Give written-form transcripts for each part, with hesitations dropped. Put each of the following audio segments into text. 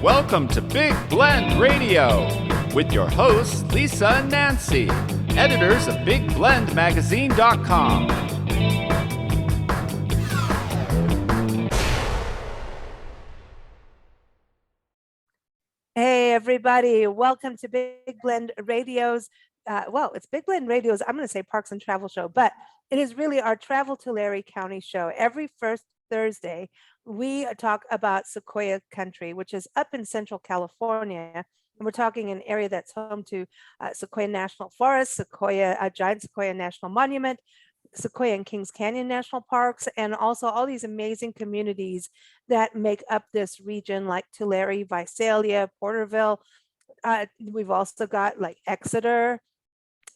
Welcome to Big Blend Radio with your hosts, Lisa and Nancy, editors of BigBlendMagazine.com. Hey, everybody. Welcome to Big Blend Radio's, it's Big Blend Radio's, I'm going to say Parks and Travel Show, but it is really our Travel to Tulare County show. Every first Thursday, we talk about Sequoia country, which is up in Central California. And we're talking an area that's home to Sequoia-National-Forest, Giant-Sequoia-National-Monument, Sequoia and Kings Canyon National Parks, and also all these amazing communities that make up this region, like Tulare, Visalia, Porterville. We've also got like Exeter.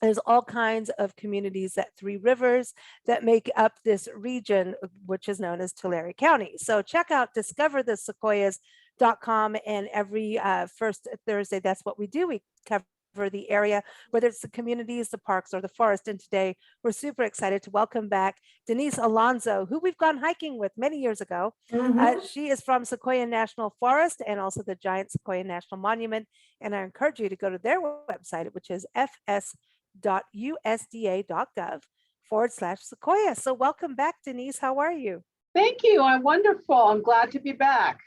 There's all kinds of communities at Three Rivers that make up this region, which is known as Tulare County. So check out discoverthesequoias.com, and every first Thursday, that's what we do. We cover the area, whether it's the communities, the parks, or the forest. And today we're super excited to welcome back Denise Alonzo, who we've gone hiking with many years ago. She is from Sequoia-National-Forest and also the Giant-Sequoia-National-Monument. And I encourage you to go to their website, which is fs.usda.gov/Sequoia. So welcome back, Denise. How are you? Thank you. I'm wonderful. I'm glad to be back.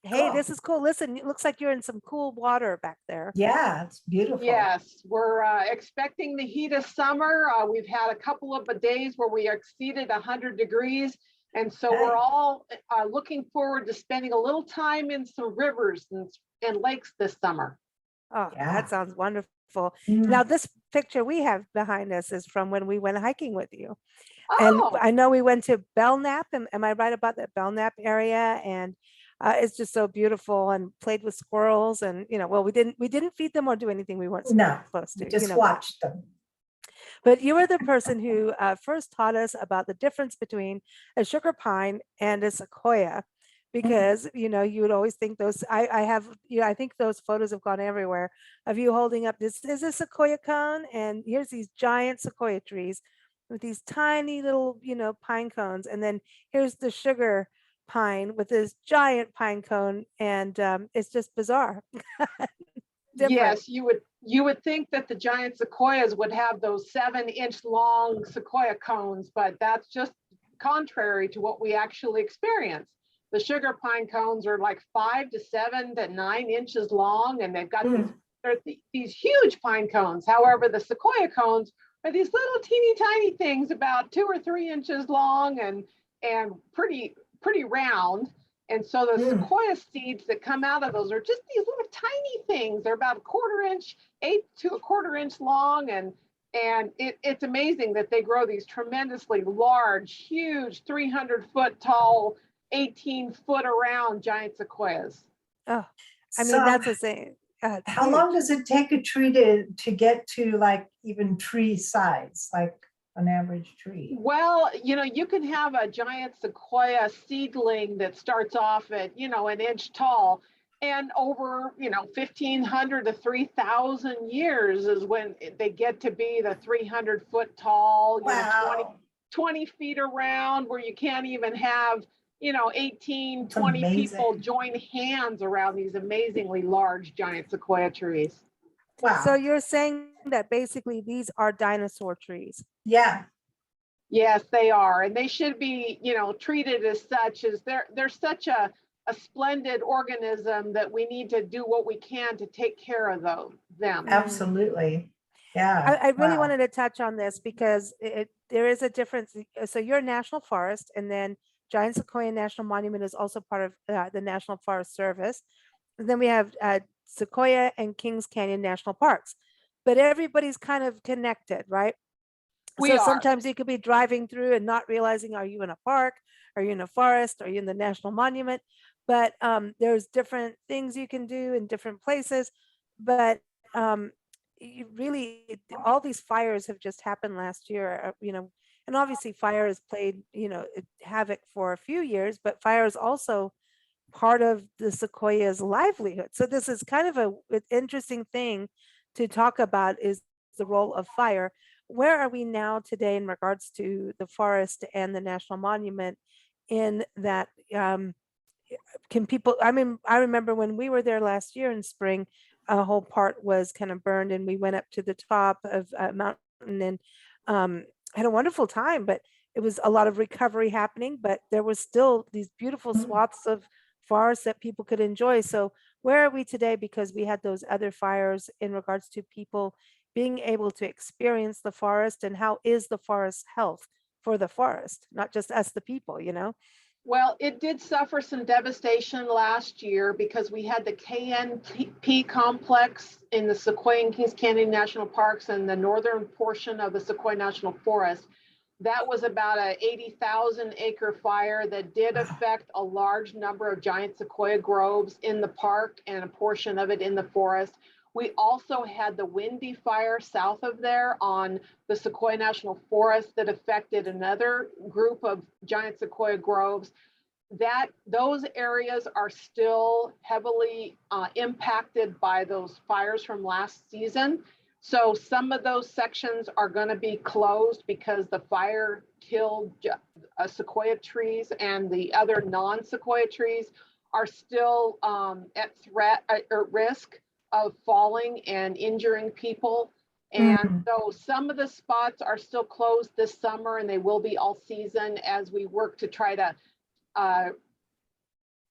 Hey, this is cool. Listen, it looks like you're in some cool water back there. Yeah, it's beautiful. Yes, we're expecting the heat of summer. We've had a couple of days where we exceeded 100 degrees. And so we're all looking forward to spending a little time in some rivers and lakes this summer. Oh, yeah. That sounds wonderful. Now, this picture we have behind us is from when we went hiking with you. And I know we went to Belknap. Am I right about that Belknap area? And it's just so beautiful, and played with squirrels, and well, we didn't feed them or do anything we weren't supposed to. Just watched them. But you were the person who first taught us about the difference between a sugar pine and a sequoia, because you would always think those. I think those photos have gone everywhere of you holding up this is a sequoia cone, and here's these giant sequoia trees with these tiny little pine cones, and then here's the sugar pine with this giant pine cone, and it's just bizarre. Yes, you would think that the giant sequoias would have those 7-inch long sequoia cones, but that's just contrary to what we actually experience. The sugar pine cones are like 5 to 7 to 9 inches long, and they've got these huge pine cones. However, the sequoia cones are these little teeny tiny things about 2 or 3 inches long and pretty round. And so the sequoia seeds that come out of those are just these little tiny things. They're about 1/4 inch, 8 to 1/4 inch long. And it's amazing that they grow these tremendously large, huge, 300-foot tall, 18-foot around giant sequoias. Oh, I mean, that's the same. How long does it take a tree to get to like even tree size, like an average tree? Well, you can have a giant sequoia seedling that starts off at, an inch tall, and over, 1,500 to 3,000 years is when they get to be the 300-foot tall, 20 feet around, where you can't even have, 18, 20 people join hands around these amazingly large giant sequoia trees. Wow. So you're saying that basically these are dinosaur trees? Yeah. Yes, they are. And they should be, treated as such, as they're such a splendid organism that we need to do what we can to take care of them. Absolutely. Yeah. I really wanted to touch on this because there is a difference. So you're a national forest, and then Giant Sequoia National Monument is also part of the National Forest Service. And then we have Sequoia and Kings Canyon National Parks, but everybody's kind of connected, right? Sometimes you could be driving through and not realizing, are you in a park? Are you in a forest? Are you in the National Monument? But there's different things you can do in different places. But all these fires have just happened last year, and obviously fire has played, havoc for a few years, but fire is also part of the sequoia's livelihood. So this is kind of an interesting thing to talk about, is the role of fire. Where are we now today in regards to the forest and the National Monument, in that can people, I mean, I remember when we were there last year in spring, a whole part was kind of burned and we went up to the top of a mountain and had a wonderful time, but it was a lot of recovery happening, but there was still these beautiful swaths of forest that people could enjoy. So where are we today? Because we had those other fires in regards to people being able to experience the forest, and how is the forest health for the forest, not just us, the people, you know? Well, it did suffer some devastation last year because we had the KNP complex in the Sequoia and Kings Canyon National Parks and the northern portion of the Sequoia-National-Forest. That was about a 80,000 acre fire that did affect a large number of giant sequoia groves in the park and a portion of it in the forest. We also had the Windy Fire south of there on the Sequoia National Forest that affected another group of giant sequoia groves. Those areas are still heavily impacted by those fires from last season. So some of those sections are going to be closed because the fire killed sequoia trees, and the other non-sequoia trees are still at risk of falling and injuring people. And so some of the spots are still closed this summer, and they will be all season as we work to try to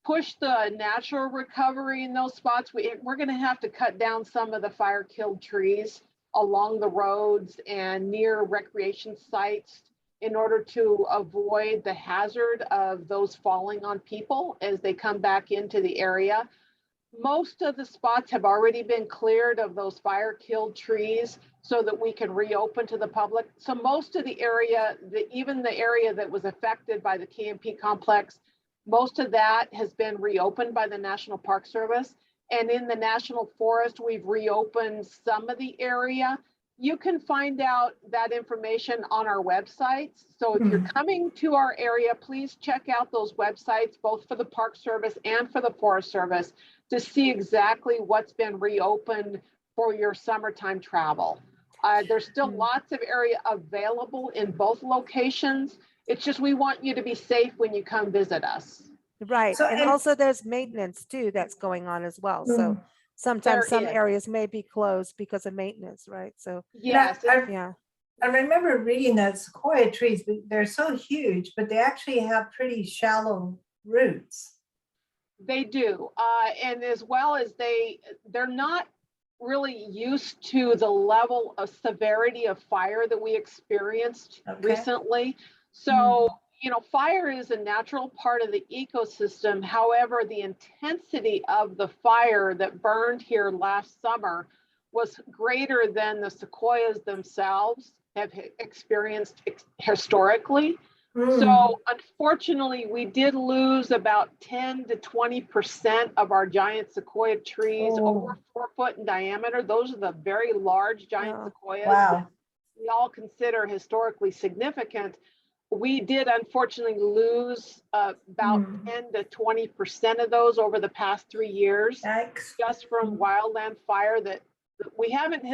push the natural recovery in those spots. We're going to have to cut down some of the fire-killed trees along the roads and near recreation sites in order to avoid the hazard of those falling on people as they come back into the area. Most of the spots have already been cleared of those fire-killed trees so that we can reopen to the public. So most of the area, even the area that was affected by the KMP complex, most of that has been reopened by the National Park Service. And in the National Forest, we've reopened some of the area. You can find out that information on our websites. So if you're coming to our area, please check out those websites, both for the Park Service and for the Forest Service, to see exactly what's been reopened for your summertime travel. There's still lots of area available in both locations. It's just we want you to be safe when you come visit us. Right. So, and and- also there's maintenance too that's going on as well. So sometimes There some is. areas may be closed because of maintenance, right? So Yes, yeah. I remember reading that sequoia trees, they're so huge, but they actually have pretty shallow roots. they do. And as well as they're not really used to the level of severity of fire that we experienced recently. So, you know, fire is a natural part of the ecosystem. However, the intensity of the fire that burned here last summer was greater than the sequoias themselves have experienced historically. So unfortunately, we did lose about 10 to 20% of our giant sequoia trees over 4 foot in diameter. Those are the very large giant sequoias that we all consider historically significant. We did unfortunately lose about 10 to 20% of those over the past 3 years, just from wildland fire that we haven't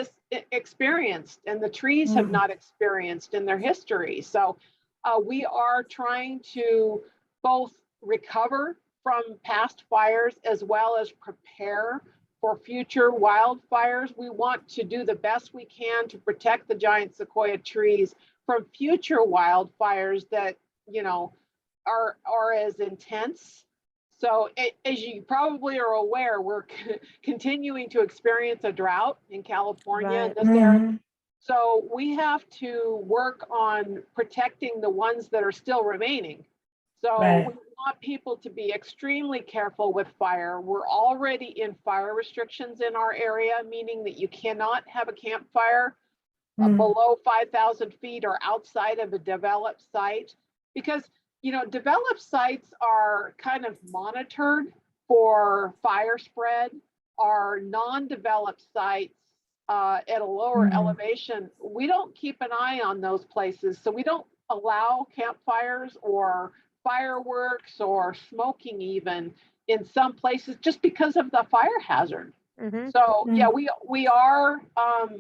experienced, and the trees have not experienced in their history. So we are trying to both recover from past fires as well as prepare for future wildfires. We want to do the best we can to protect the giant sequoia trees from future wildfires that, you know, are as intense. So as you probably are aware, we're continuing to experience a drought in California in this area. So we have to work on protecting the ones that are still remaining. So we want people to be extremely careful with fire. We're already in fire restrictions in our area, meaning that you cannot have a campfire below 5,000 feet or outside of a developed site, because, you know, developed sites are kind of monitored for fire spread. Our non-developed sites at a lower elevation, we don't keep an eye on those places. So we don't allow campfires or fireworks or smoking even in some places, just because of the fire hazard. So yeah, we are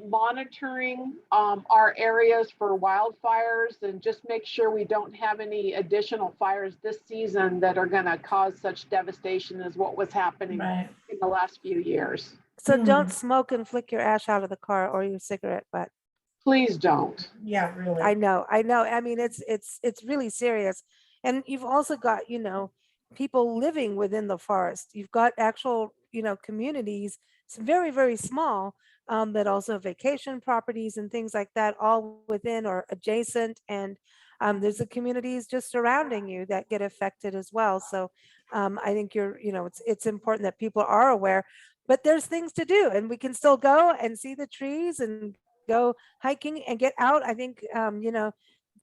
monitoring our areas for wildfires and just make sure we don't have any additional fires this season that are going to cause such devastation as what was happening in the last few years. So don't smoke and flick your ash out of the car or your cigarette butt. Please don't. Yeah, really. I know. I mean, it's really serious. And you've also got, people living within the forest. You've got actual, communities, it's very, very small, that also have vacation properties and things like that, all within or adjacent. And there's the communities just surrounding you that get affected as well. So I think it's important that people are aware, but there's things to do and we can still go and see the trees and go hiking and get out. I think,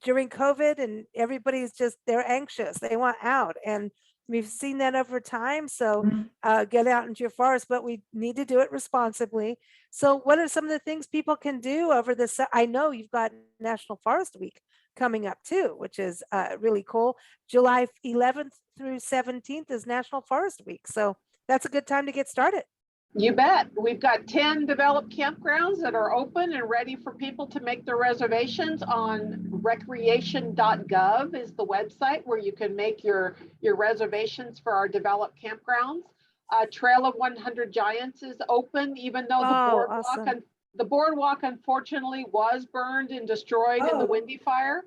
during COVID and everybody's they're anxious, they want out. And we've seen that over time. So get out into your forest, but we need to do it responsibly. So what are some of the things people can do over this? I know you've got National Forest Week coming up too, which is really cool. July 11th through 17th is National Forest Week. So that's a good time to get started. You bet. We've got 10 developed campgrounds that are open and ready for people to make their reservations on recreation.gov is the website where you can make your reservations for our developed campgrounds. Trail of 100 Giants is open, even though the boardwalk unfortunately was burned and destroyed in the Windy Fire.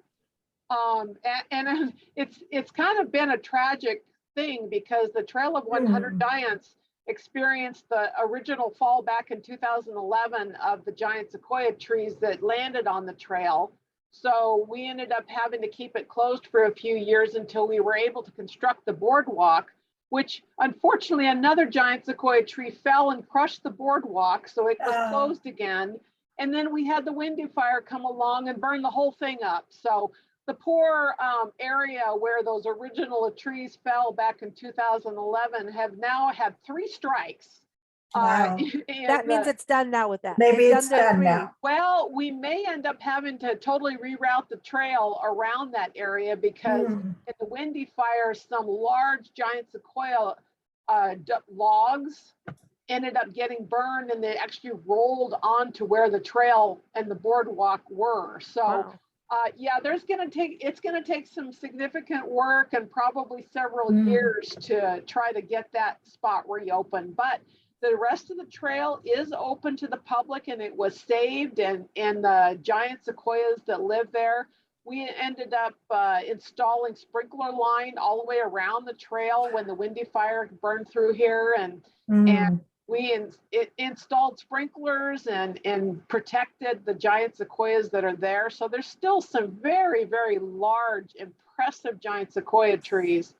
And it's kind of been a tragic thing because the Trail of 100 Giants experienced the original fall back in 2011 of the giant sequoia trees that landed on the trail. So we ended up having to keep it closed for a few years until we were able to construct the boardwalk, which unfortunately another giant sequoia tree fell and crushed the boardwalk. So it was closed again. And then we had the Windy Fire come along and burn the whole thing up. So the poor area where those original trees fell back in 2011 have now had 3 strikes. Wow. That means it's done now with that. Maybe it's done now. Well, we may end up having to totally reroute the trail around that area because in the Windy Fire, some large giant sequoia logs ended up getting burned and they actually rolled onto where the trail and the boardwalk were. So yeah, it's going to take some significant work and probably several years to try to get that spot reopened. But the rest of the trail is open to the public and it was saved, and the giant sequoias that live there, we ended up installing sprinkler line all the way around the trail when the Windy Fire burned through here, and we installed sprinklers and protected the giant sequoias that are there. So there's still some very, very large, impressive giant sequoia trees.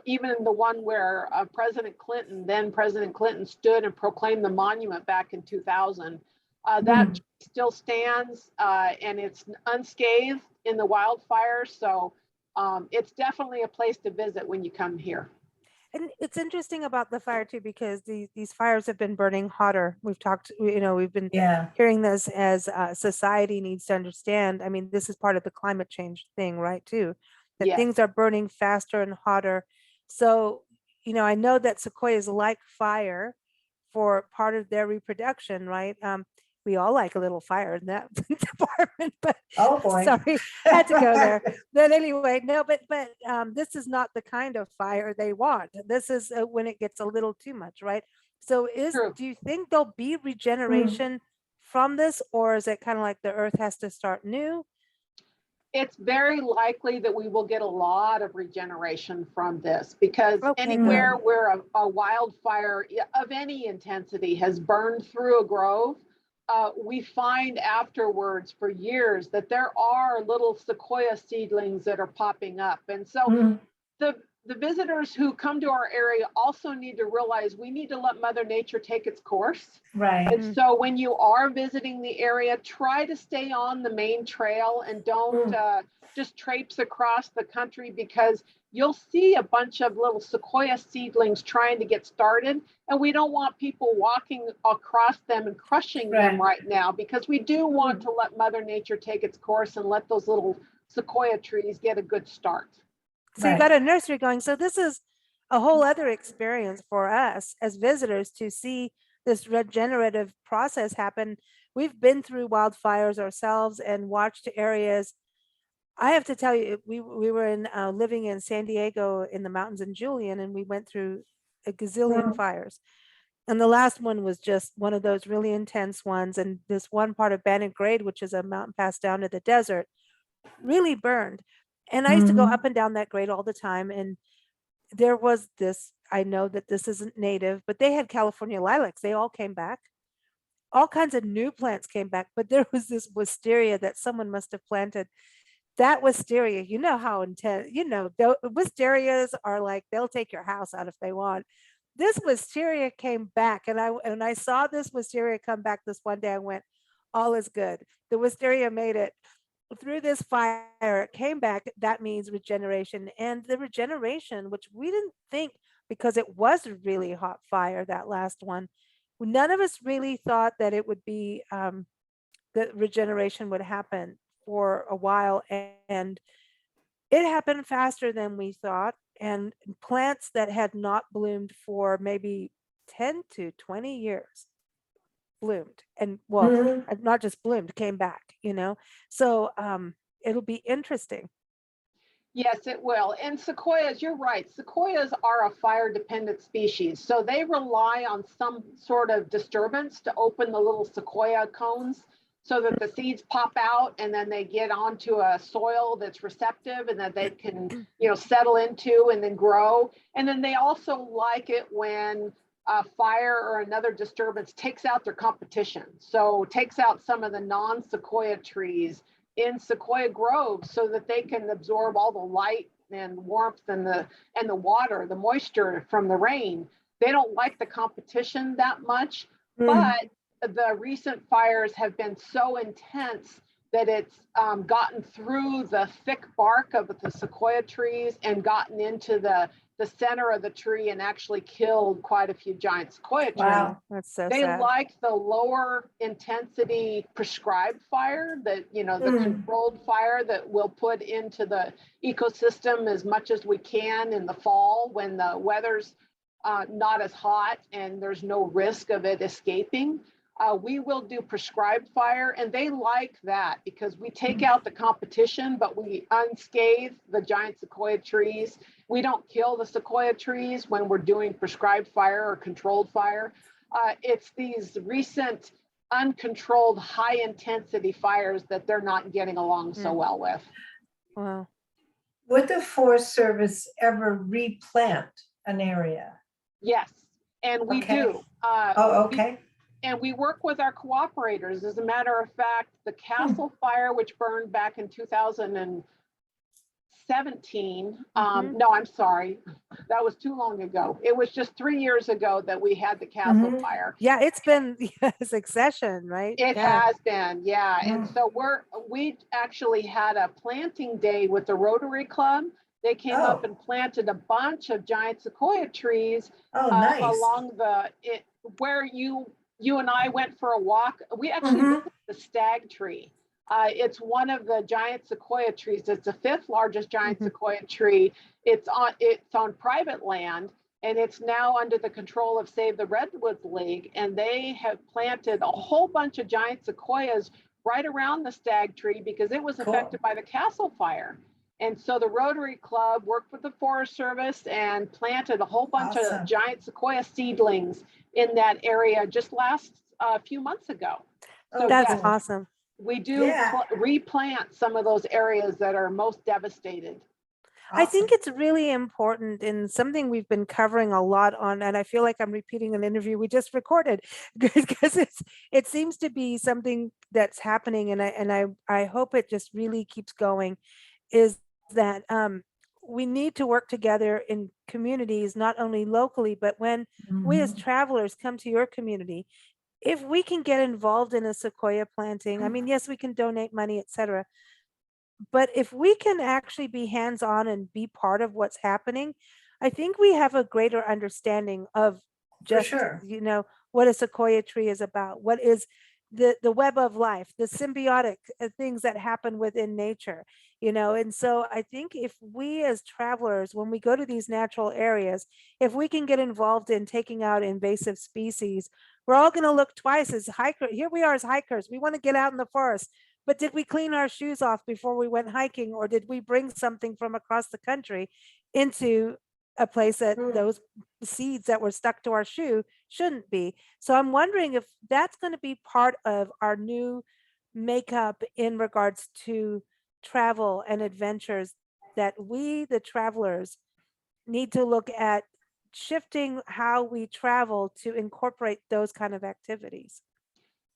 Even the one where President Clinton stood and proclaimed the monument back in 2000. That still stands and it's unscathed in the wildfires. So it's definitely a place to visit when you come here. And it's interesting about the fire too, because these fires have been burning hotter. We've talked, we've been hearing this as society needs to understand. I mean, this is part of the climate change thing, right? Too, that things are burning faster and hotter. So, I know that sequoias like fire for part of their reproduction, right? We all like a little fire in that department, but sorry, had to go there. But anyway, no, but this is not the kind of fire they want. This is when it gets a little too much, right? So do you think there'll be regeneration from this, or is it kind of like the earth has to start new? It's very likely that we will get a lot of regeneration from this because anywhere where a wildfire of any intensity has burned through a grove, we find afterwards for years that there are little sequoia seedlings that are popping up. And so the visitors who come to our area also need to realize we need to let Mother Nature take its course. Right. And so when you are visiting the area, try to stay on the main trail and don't just traipse across the country, because you'll see a bunch of little sequoia seedlings trying to get started. And we don't want people walking across them and crushing them right now, because we do want to let Mother Nature take its course and let those little sequoia trees get a good start. So you got a nursery going. So this is a whole other experience for us as visitors to see this regenerative process happen. We've been through wildfires ourselves and watched areas. I have to tell you, we were in living in San Diego in the mountains in Julian, and we went through a gazillion fires. And the last one was just one of those really intense ones. And this one part of Bandit Grade, which is a mountain pass down to the desert, really burned. And I used to go up and down that grade all the time. And there was this, I know that this isn't native, but they had California lilacs. They all came back. All kinds of new plants came back, but there was this wisteria that someone must have planted. That wisteria, you know how intense, wisterias are like, they'll take your house out if they want. This wisteria came back, and I saw this wisteria come back this one day. I went, all is good. The wisteria made it through this fire. It came back. That means regeneration, and the regeneration, which we didn't think, because it was a really hot fire, that last one. None of us really thought that it would be that regeneration would happen for a while, and it happened faster than we thought. And plants that had not bloomed for maybe 10 to 20 years bloomed, and well, not just bloomed, came back, so it'll be interesting. Yes, it will. And sequoias, you're right. Sequoias are a fire dependent species. So they rely on some sort of disturbance to open the little sequoia cones so that the seeds pop out and then they get onto a soil that's receptive and that they can, settle into and then grow. And then they also like it when a fire or another disturbance takes out their competition. So takes out some of the non-sequoia trees in sequoia groves so that they can absorb all the light and warmth and the water, the moisture from the rain. They don't like the competition that much, but the recent fires have been so intense that it's gotten through the thick bark of the sequoia trees and gotten into the center of the tree and actually killed quite a few giant sequoia trees. Wow, that's so They sad. like the lower intensity prescribed fire, that the controlled fire that we'll put into the ecosystem as much as we can in the fall when the weather's not as hot and there's no risk of it escaping. We will do prescribed fire, and they like that because we take out the competition, but we unscathe the giant sequoia trees. We don't kill the sequoia trees when we're doing prescribed fire or controlled fire. It's these recent uncontrolled high intensity fires that they're not getting along so well with. Wow. Would the Forest Service ever replant an area? Yes, and we do. Okay. And we work with our cooperators. As a matter of fact, the Castle Fire, which burned back in 2017, no, I'm sorry, that was too long ago. It was just 3 years ago that we had the Castle Fire. Yeah, it's been succession, right? It has been, yeah. And so we actually had a planting day with the Rotary Club. They came up and planted a bunch of giant sequoia trees nice. along where you and I went for a walk. We actually visited the stag tree. It's one of the giant sequoia trees. It's the 5th largest giant sequoia tree. It's on private land, and it's now under the control of Save the Redwoods League. And they have planted a whole bunch of giant sequoias right around the stag tree because it was affected by the Castle Fire. And so the Rotary Club worked with the Forest Service and planted a whole bunch of giant sequoia seedlings in that area just last few months ago. So that's awesome. We do replant some of those areas that are most devastated. I think it's really important, and something we've been covering a lot on, and I feel like I'm repeating an interview we just recorded because it seems to be something that's happening, and I hope it just really keeps going, is that we need to work together in communities, not only locally, but when we as travelers come to your community, if we can get involved in a sequoia planting, I mean, yes, we can donate money, etc. But if we can actually be hands-on and be part of what's happening, I think we have a greater understanding of just, what a sequoia tree is about. What is the web of life, the symbiotic things that happen within nature, and so I think if we as travelers, when we go to these natural areas, if we can get involved in taking out invasive species, we're all going to look twice as hikers. Here we are as hikers, we want to get out in the forest, but did we clean our shoes off before we went hiking, or did we bring something from across the country into a place that those seeds that were stuck to our shoe shouldn't be? So I'm wondering if that's going to be part of our new makeup in regards to travel and adventures, that we, the travelers, need to look at shifting how we travel to incorporate those kind of activities.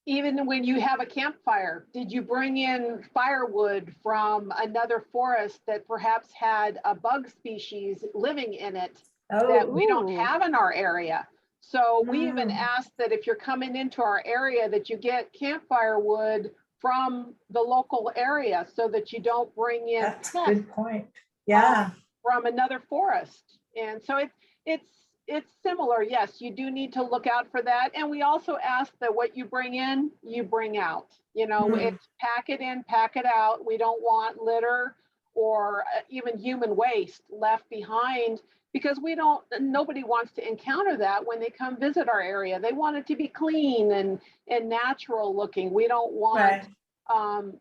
Even when you have a campfire, did you bring in firewood from another forest that perhaps had a bug species living in it that we don't have in our area? So we even ask that if you're coming into our area, that you get campfire wood from the local area, so that you don't bring in That's a good point. Yeah. From another forest. And so it's similar. Yes, you do need to look out for that. And we also ask that what you bring in, you bring out. It's pack it in, pack it out. We don't want litter or even human waste left behind, because nobody wants to encounter that when they come visit our area. They want it to be clean and natural looking. We don't want,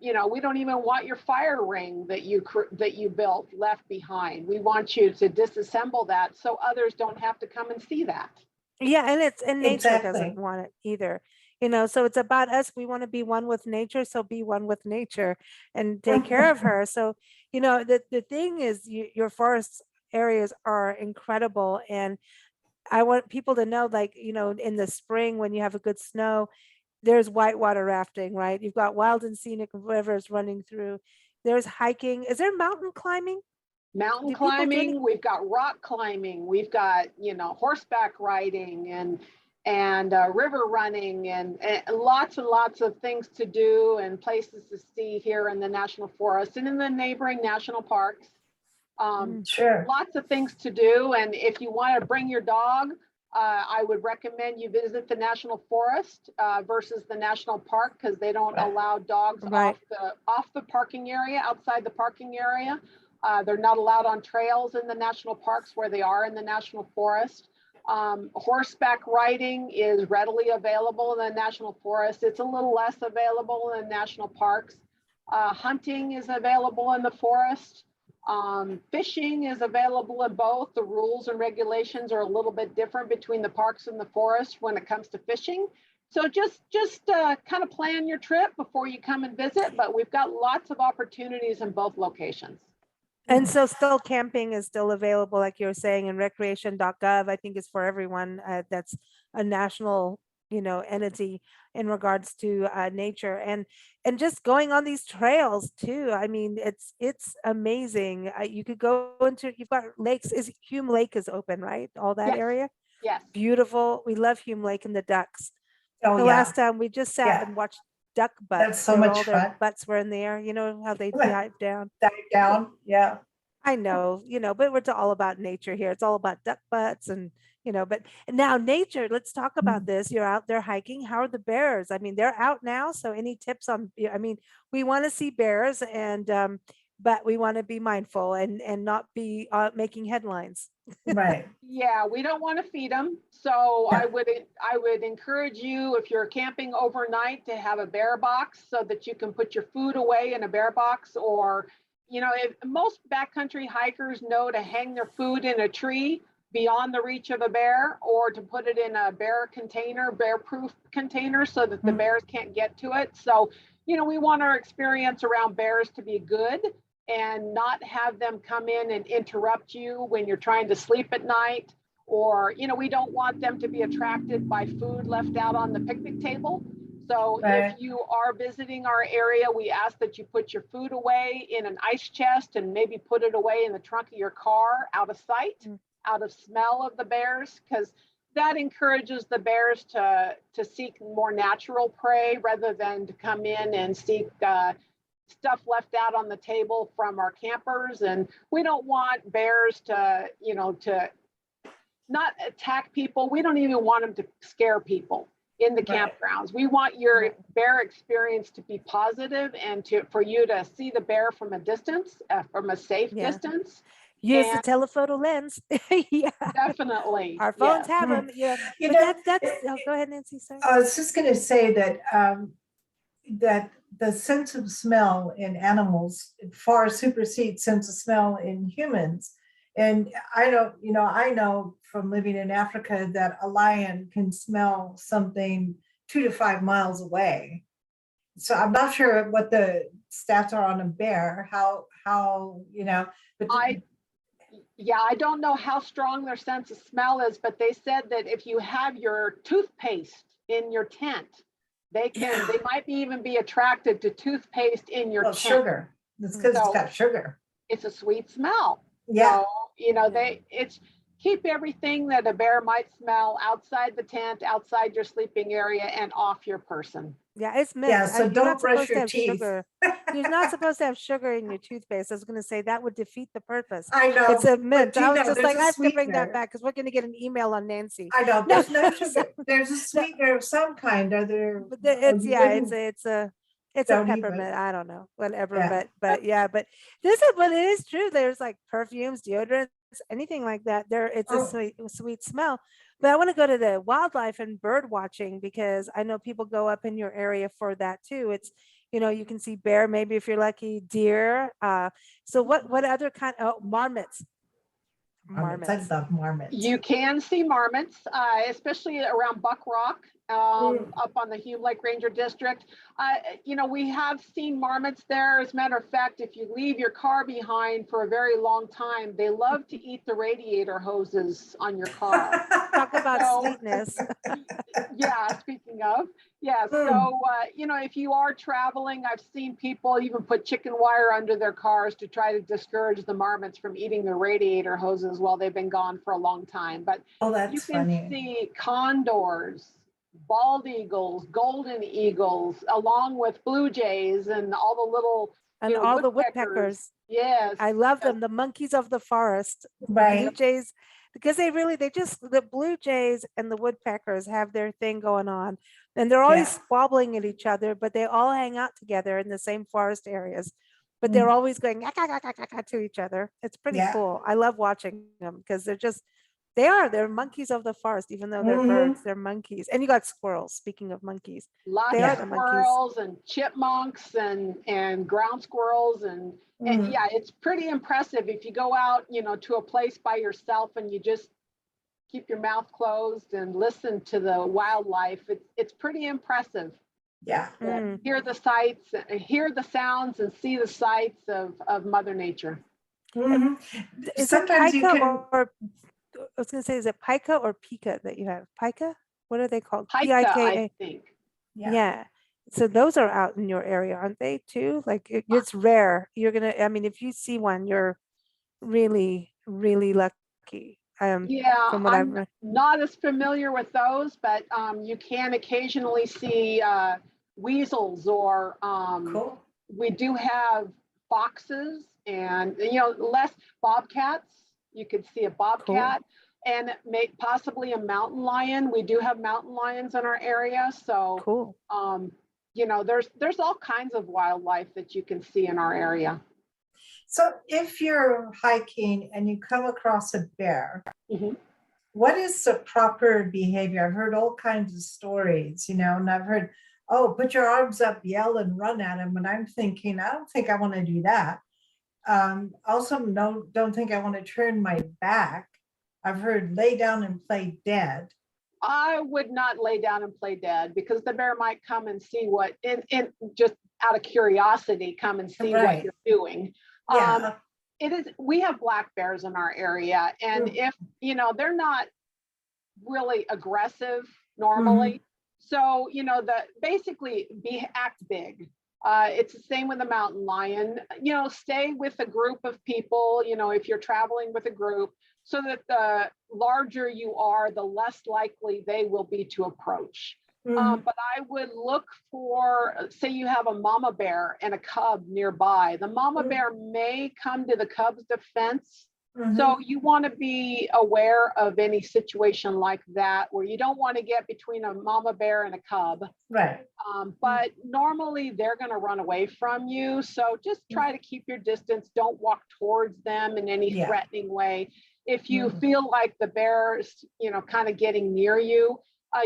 we don't even want your fire ring that you built left behind. We want you to disassemble that so others don't have to come and see that. Yeah, and nature doesn't want it either. So it's about us. We want to be one with nature, so be one with nature and take care of her. So, the thing is, your forest areas are incredible, and I want people to know, like, in the spring when you have a good snow, there's whitewater rafting, right? You've got wild and scenic rivers running through. There's hiking. Is there mountain climbing? Mountain climbing, we've got rock climbing, we've got, horseback riding and river running and lots and lots of things to do and places to see here in the national forest and in the neighboring national parks. Sure. Lots of things to do. And if you want to bring your dog, I would recommend you visit the national forest versus the national park, because they don't allow dogs off the parking area, outside the parking area. They're not allowed on trails in the national parks where they are in the national forest. Horseback riding is readily available in the national forest. It's a little less available in national parks. Hunting is available in the forest. Fishing is available in both. The rules and regulations are a little bit different between the parks and the forest when it comes to fishing. So just kind of plan your trip before you come and visit, but we've got lots of opportunities in both locations. And so still camping is still available, like you were saying, and recreation.gov, I think, is for everyone. That's a national, entity in regards to nature and just going on these trails too. I mean, it's amazing. You could go into, you've got lakes. Hume Lake is open, right? All that area. Yes. Beautiful. We love Hume Lake and the ducks. The last time we just sat and watched duck butts. That's so much all fun. their butts were in the air. You know how they dive down. Yeah. I know, but we're all about nature here. It's all about duck butts and, but now nature, let's talk about this. You're out there hiking. How are the bears? I mean, they're out now. So any tips on, we want to see bears but we want to be mindful and not be making headlines. Right. Yeah, we don't want to feed them. So I would encourage you, if you're camping overnight, to have a bear box so that you can put your food away in a bear box, or if most backcountry hikers know to hang their food in a tree beyond the reach of a bear, or to put it in a bear-proof container so that the bears can't get to it. So, we want our experience around bears to be good and not have them come in and interrupt you when you're trying to sleep at night. Or, we don't want them to be attracted by food left out on the picnic table. So if you are visiting our area, we ask that you put your food away in an ice chest and maybe put it away in the trunk of your car, out of sight, out of smell of the bears, because that encourages the bears to seek more natural prey rather than to come in and seek stuff left out on the table from our campers. And we don't want bears to not attack people. We don't even want them to scare people. in the Right. campgrounds. We want your bear experience to be positive and for you to see the bear from a distance, from a safe Yeah. distance. Use the And telephoto lens. Yeah. definitely, Our phones yes. have them. Yeah. You But know, that's, oh, go ahead, Nancy. Sorry. I was just going to say that that the sense of smell in animals far supersedes sense of smell in humans. And I don't, I know from living in Africa that a lion can smell something 2 to 5 miles away. So I'm not sure what the stats are on a bear, how, but I don't know how strong their sense of smell is, but they said that if you have your toothpaste in your tent, they might even be attracted to toothpaste in your tent. Sugar. It's because it's got sugar. It's a sweet smell. Yeah. So, it's keep everything that a bear might smell outside the tent, outside your sleeping area, and off your person. Yeah, it's meant. Yeah, so You're don't not brush supposed to your have teeth. sugar. You're not supposed to have sugar in your toothpaste. I was going to say that would defeat the purpose. I know. It's a mint. but I was just there's like, a I have to bring that sweetener. back because we're going to get an email on Nancy. I know. No, There's no sugar. There's a sweetener of some kind. But it's it's a Don't even. peppermint. I don't know, whatever. Yeah. But but it is true. There's like perfumes, deodorants, anything like that. It's a sweet smell. But I want to go to the wildlife and bird watching because I know people go up in your area for that too. It's you can see bear, maybe if you're lucky, deer. So what other kind? Oh, marmots. I love marmots. You can see marmots, especially around Buck Rock, up on the Hume Lake Ranger District. We have seen marmots there. As a matter of fact, if you leave your car behind for a very long time, they love to eat the radiator hoses on your car. Talk about sweetness. Yeah, speaking of, yeah. So, if you are traveling, I've seen people even put chicken wire under their cars to try to discourage the marmots from eating the radiator hoses while they've been gone for a long time. But you can see condors, bald eagles, golden eagles, along with blue jays and all the little and all the woodpeckers. Yes, I love them. The monkeys of the forest, Right. blue jays, because the blue jays and the woodpeckers have their thing going on, and they're always squabbling at each other, but they all hang out together in the same forest areas. But they're always going to each other. It's pretty cool. I love watching them because they're monkeys of the forest, even though they're birds, they're monkeys. And you got squirrels, speaking of monkeys. Lots of squirrels and chipmunks and ground squirrels and yeah, it's pretty impressive if you go out, to a place by yourself and you just keep your mouth closed and listen to the wildlife. It's pretty impressive. Yeah. Hear the sights, hear the sounds, and see the sights of Mother Nature. Is Sometimes it you pika can. or I was going to say, is it pika or pika that you have? Pika? What are they called? Pika, Pika. I think. Yeah. So those are out in your area, aren't they too? Like it's rare. If you see one, you're really, really lucky. Yeah, I'm not as familiar with those, but you can occasionally see weasels or Cool. we do have foxes and less bobcats. You could see a bobcat and possibly a mountain lion. We do have mountain lions in our area, so cool. There's all kinds of wildlife that you can see in our area. So if you're hiking and you come across a bear, what is the proper behavior? I've heard all kinds of stories, and I've heard, put your arms up, yell and run at him. And I'm thinking, I don't think I want to do that. Also, don't think I want to turn my back. I've heard lay down and play dead. I would not lay down and play dead because the bear might come and see what, and just out of curiosity, come and see what you're doing. Yeah. We have black bears in our area, and if they're not really aggressive normally, so basically act big. It's the same with the mountain lion. Stay with a group of people. If you're traveling with a group, so that the larger you are, the less likely they will be to approach. But I would look for, say you have a mama bear and a cub nearby. The mama bear may come to the cub's defense So you want to be aware of any situation like that where you don't want to get between a mama bear and a cub. Right. But normally they're going to run away from you. So just try to keep your distance. Don't walk towards them in any Yeah. threatening way. If you feel like the bear is, kind of getting near you,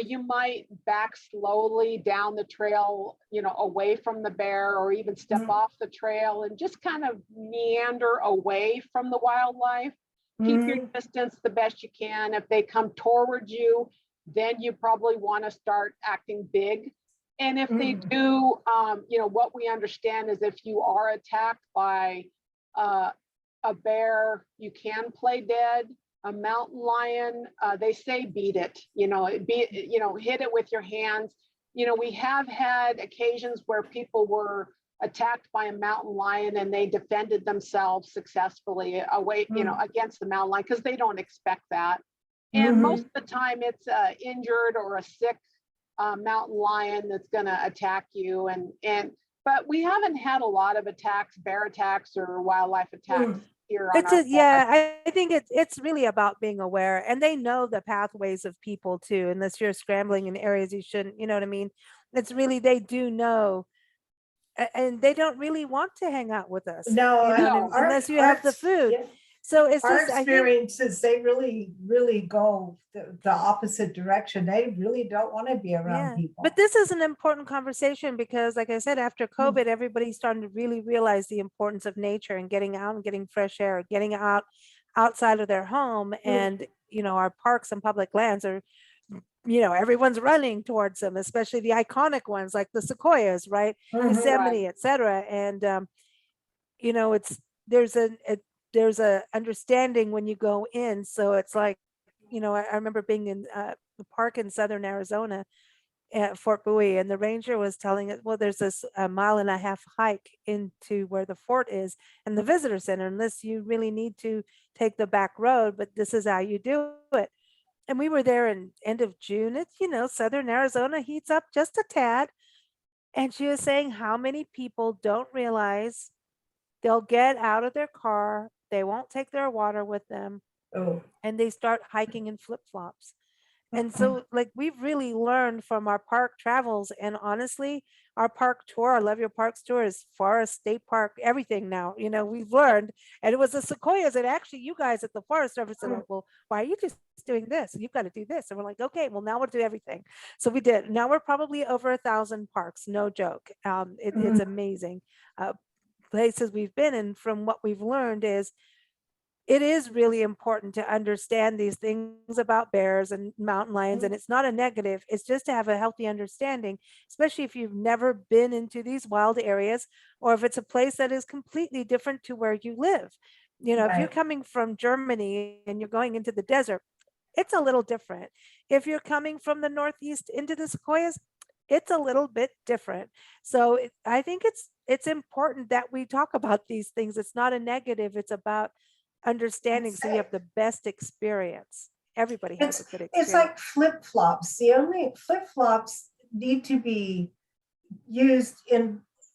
you might back slowly down the trail, away from the bear, or even step off the trail and just kind of meander away from the wildlife. Keep your distance the best you can. If they come towards you, then you probably want to start acting big. And if they do, what we understand is if you are attacked by a bear, you can play dead. A mountain lion, they say beat it, hit it with your hands. We have had occasions where people were attacked by a mountain lion and they defended themselves successfully away, against the mountain lion, because they don't expect that. And most of the time it's injured or a sick mountain lion that's going to attack you. But we haven't had a lot of attacks, bear attacks or wildlife attacks here on our farm. I think it's really about being aware, and they know the pathways of people too, unless you're scrambling in areas you shouldn't, you know what I mean? It's really, they do know, and they don't really want to hang out with us. No, you know, unless you have the food. Yeah. So it's Our just, I think, experiences, they really go the opposite direction. They really don't want to be around people. but this is an important conversation because, like I said, after COVID, everybody's starting to really realize the importance of nature and getting out and getting fresh air, getting outside of their home. And, our parks and public lands are, everyone's running towards them, especially the iconic ones like the sequoias, right? Yosemite, et cetera. And, there's a understanding when you go in. So it's like, I remember being in the park in southern Arizona at Fort Bowie, and the ranger was telling us, well, there's this 1.5 mile hike into where the fort is and the visitor center, unless you really need to take the back road, but this is how you do it. And we were there in end of June. It's, southern Arizona heats up just a tad. And she was saying how many people don't realize they'll get out of their car, they won't take their water with them, and they start hiking in flip-flops. And so, like, we've really learned from our park travels, and honestly, our park tour, our Love Your Parks tour, is forest, state park, everything now. We've learned, and it was the sequoias, and actually you guys at the Forest Service said, well, why are you just doing this? You've got to do this. And we're like, okay, well, now we'll do everything. So we did. Now we're probably over 1,000 parks, no joke. It's amazing. Places we've been in, from what we've learned, is it is really important to understand these things about bears and mountain lions. And it's not a negative, it's just to have a healthy understanding, especially if you've never been into these wild areas, or if it's a place that is completely different to where you live. If you're coming from Germany and you're going into the desert, it's a little different. If you're coming from the Northeast into the sequoias, it's a little bit different. So I think it's important that we talk about these things. It's not a negative, it's about understanding, so you have the best experience. Everybody has a good experience. It's like flip-flops. The only flip-flops need to be used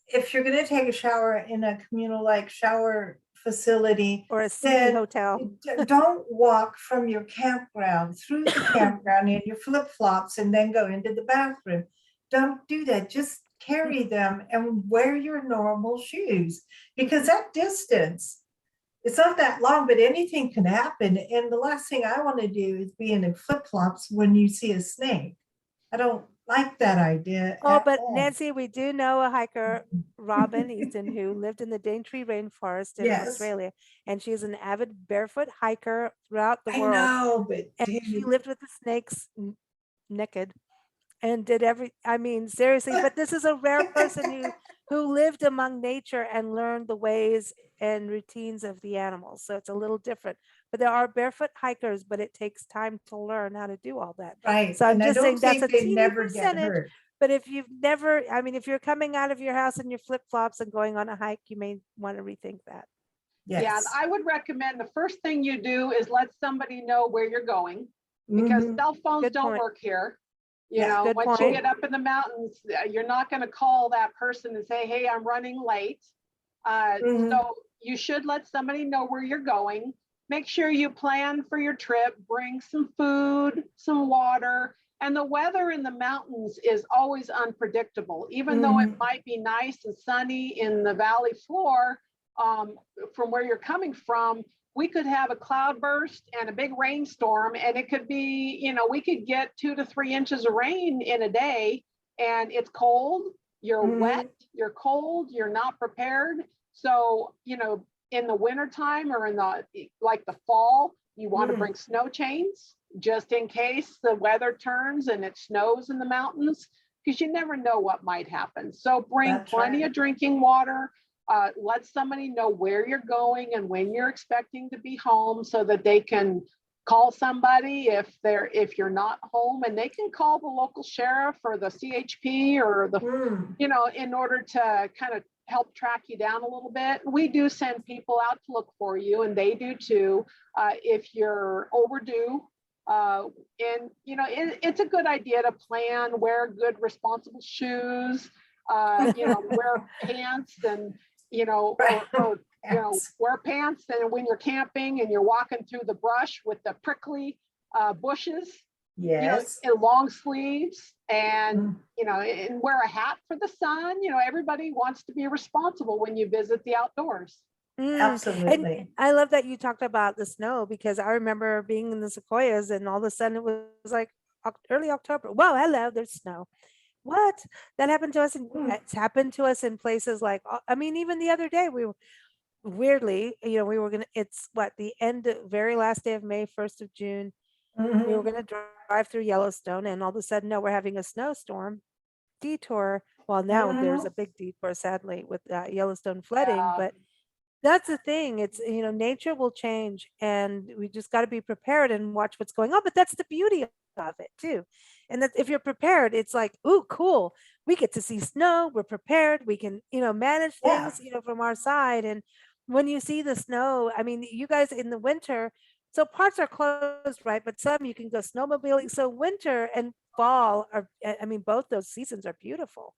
if you're going to take a shower in a communal like shower facility or a city hotel. Don't walk from your campground through the campground in your flip-flops and then go into the bathroom. Don't do that. Just carry them and wear your normal shoes, because that distance, it's not that long, but anything can happen. And the last thing I want to do is be in flip-flops when you see a snake. I don't like that idea. Oh, but all. Nancy, we do know a hiker, Robin Easton, who lived in the Daintree Rainforest in Australia, and she's an avid barefoot hiker throughout the world. I know, but she lived with the snakes naked and did seriously, but this is a rare person who lived among nature and learned the ways and routines of the animals. So it's a little different, but there are barefoot hikers, but it takes time to learn how to do all that. Right. So I'm just saying that's a teeny never percentage, but if you've never, if you're coming out of your house in your flip-flops and going on a hike, you may want to rethink that. Yes. Yeah, I would recommend the first thing you do is let somebody know where you're going, because cell phones don't work here. Once you get up in the mountains, you're not going to call that person and say, hey, I'm running late. So you should let somebody know where you're going. make sure you plan for your trip, bring some food, some water. And the weather in the mountains is always unpredictable. Even though it might be nice and sunny in the valley floor, from where you're coming from, we could have a cloudburst and a big rainstorm, and it could be, you know, we could get 2 to 3 inches of rain in a day, and it's cold, you're wet, you're cold, you're not prepared. So, you know, in the wintertime or in the fall, you want to bring snow chains just in case the weather turns and it snows in the mountains, because you never know what might happen. So bring plenty of drinking water. Let somebody know where you're going and when you're expecting to be home, so that they can call somebody if you're not home, and they can call the local sheriff or the CHP or the, you know, in order to kind of help track you down a little bit. We do send people out to look for you, and they do too, if you're overdue. And, you know, it's a good idea to plan, wear good, responsible shoes, you know, wear pants and, you know, or you know, wear pants and when you're camping and you're walking through the brush with the prickly bushes, you know, in long sleeves, and, you know, and wear a hat for the sun. You know, everybody wants to be responsible when you visit the outdoors. Absolutely. And I love that you talked about the snow, because I remember being in the Sequoias and all of a sudden it was like early October. Whoa, hello, there's snow. What? That happened to us, and it's happened to us in places like, I mean, even the other day we were weirdly, you know, we were gonna, it's what, the very last day of May, 1st of June, we were gonna drive through Yellowstone, and all of a sudden, no, we're having a snowstorm detour. Well, now there's a big detour, sadly, with Yellowstone flooding, but that's the thing. It's, you know, nature will change, and we just got to be prepared and watch what's going on. But that's the beauty of it too. And that if you're prepared, it's like, ooh, cool. We get to see snow. We're prepared. We can, you know, manage things, you know, from our side. And when you see the snow, I mean, you guys in the winter, so parts are closed, right? But some you can go snowmobiling. So winter and fall are, I mean, both those seasons are beautiful.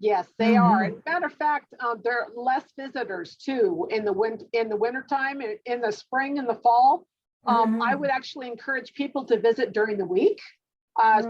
Yes, they are. And matter of fact, there are less visitors too in the wintertime. In the spring and the fall. I would actually encourage people to visit during the week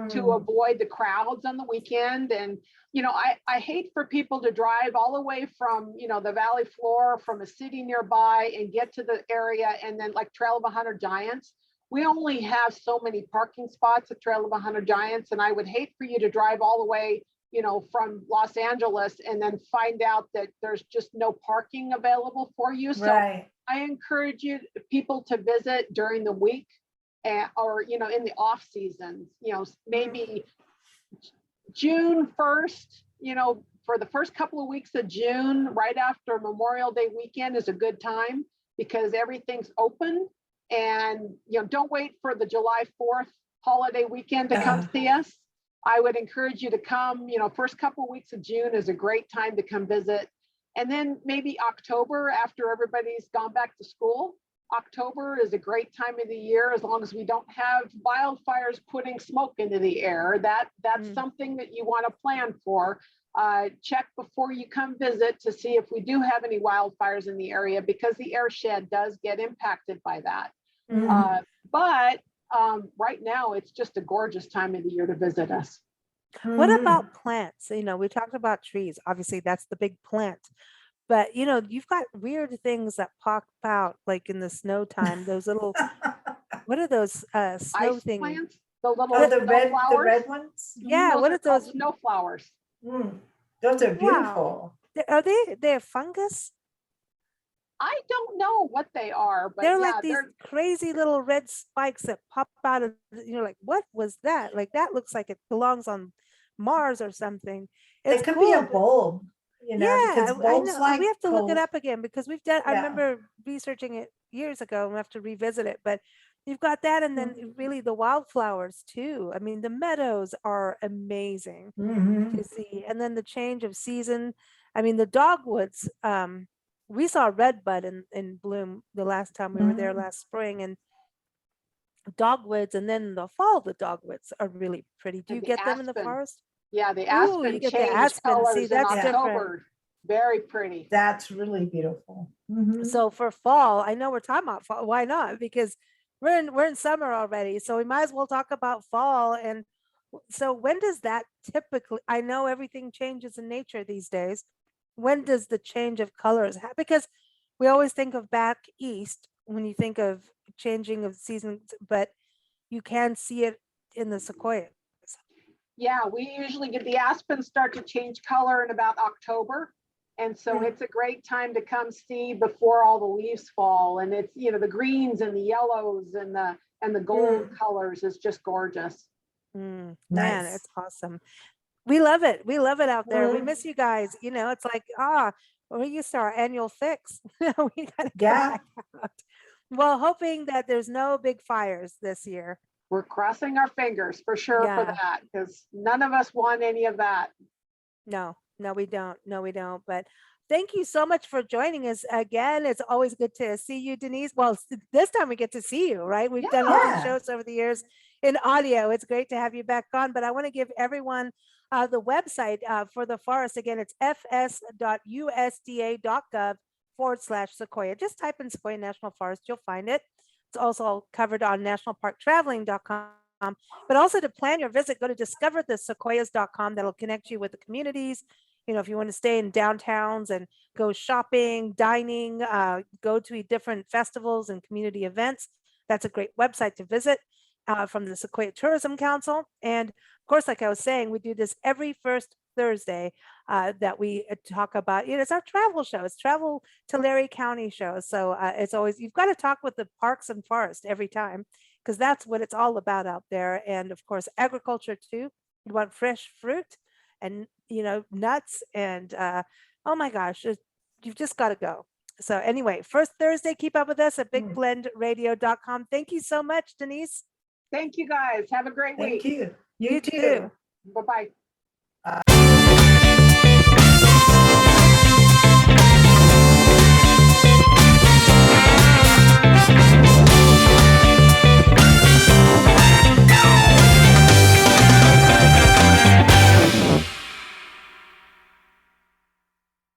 to avoid the crowds on the weekend. And, you know, I hate for people to drive all the way from, you know, the valley floor from a city nearby and get to the area, and then like Trail of 100 Giants. We only have so many parking spots at Trail of 100 Giants, and I would hate for you to drive all the way, you know, from Los Angeles and then find out that there's just no parking available for you. So I encourage people to visit during the week, or, you know, in the off season, you know, maybe June 1st, you know, for the first couple of weeks of June, right after Memorial Day weekend is a good time, because everything's open. And, you know, don't wait for the July 4th holiday weekend to come see us. I would encourage you to come, you know, first couple of weeks of June is a great time to come visit. And then maybe October, after everybody's gone back to school. October is a great time of the year, as long as we don't have wildfires putting smoke into the air. That's something that you want to plan for. Check before you come visit to see if we do have any wildfires in the area, because the airshed does get impacted by that. But right now, it's just a gorgeous time of the year to visit us. What about plants? You know, we talked about trees. Obviously, that's the big plant. But, you know, you've got weird things that pop out, like in the snow time, those little, what are those snow Ice things? plants, the little the flowers. red ones. Yeah, what are those? Snow flowers. Those are beautiful. Are they're fungus? I don't know what they are, but They're yeah, like these crazy little red spikes that pop out of, you know, like, what was that? Like, that looks like it belongs on Mars or something. It's It could cool. be a bulb, you know, because I bulbs know. like We have to look it cold. up again, because we've done, I remember researching it years ago, and we have to revisit it. But you've got that, and then really the wildflowers too. I mean, the meadows are amazing to see. And then the change of season. I mean, the dogwoods, we saw redbud in bloom the last time we were there last spring, and dogwoods, and then in the fall the dogwoods are really pretty. Do you get them in the forest? Yeah, the Ooh, aspen you get the change aspen. colors See, in that's October. different. Very pretty. That's really beautiful. Mhm. So for fall, I know we're talking about fall. Why not? Because we're in summer already. So we might as well talk about fall. And so when does that typically, I know everything changes in nature these days. When does the change of colors happen? Because we always think of back east when you think of changing of seasons, but you can see it in the sequoia. Yeah, we usually get the aspens start to change color in about October. And so it's a great time to come see before all the leaves fall. And it's, you know, the greens and the yellows and the gold colors is just gorgeous. Man, Nice. it's awesome. We love it. We love it out there. We Mhm. miss you guys. You know, it's like, we're used to our annual fix. We gotta come Yeah. back out. Well, hoping that there's no big fires this year. We're crossing our fingers for sure for Yeah. that, because none of us want any of that. No, we don't. No, we don't. But thank you so much for joining us again. It's always good to see you, Denise. Well, this time we get to see you, right? We've done all these Yeah. shows over the years in audio. It's great to have you back on. But I want to give everyone the website for the forest. Again, it's fs.usda.gov/Sequoia. Just type in Sequoia National Forest, you'll find it. It's also covered on nationalparktraveling.com. But also to plan your visit, go to discoverthesequoias.com. That'll connect you with the communities. You know, if you want to stay in downtowns and go shopping, dining, go to different festivals and community events, that's a great website to visit from the Sequoia Tourism Council. And of course, like I was saying, we do this every first Thursday that we talk about, you know, it's our travel show. It's Travel to Larry County show. So it's always, you've got to talk with the parks and forest every time, because that's what it's all about out there. And of course, agriculture too. You want fresh fruit and, you know, nuts and, oh my gosh, you've just got to go. So anyway, first Thursday, keep up with us at bigblendradio.com. Thank you so much, Denise. Thank you guys. Have a great Thank week. you. You too. Bye-bye.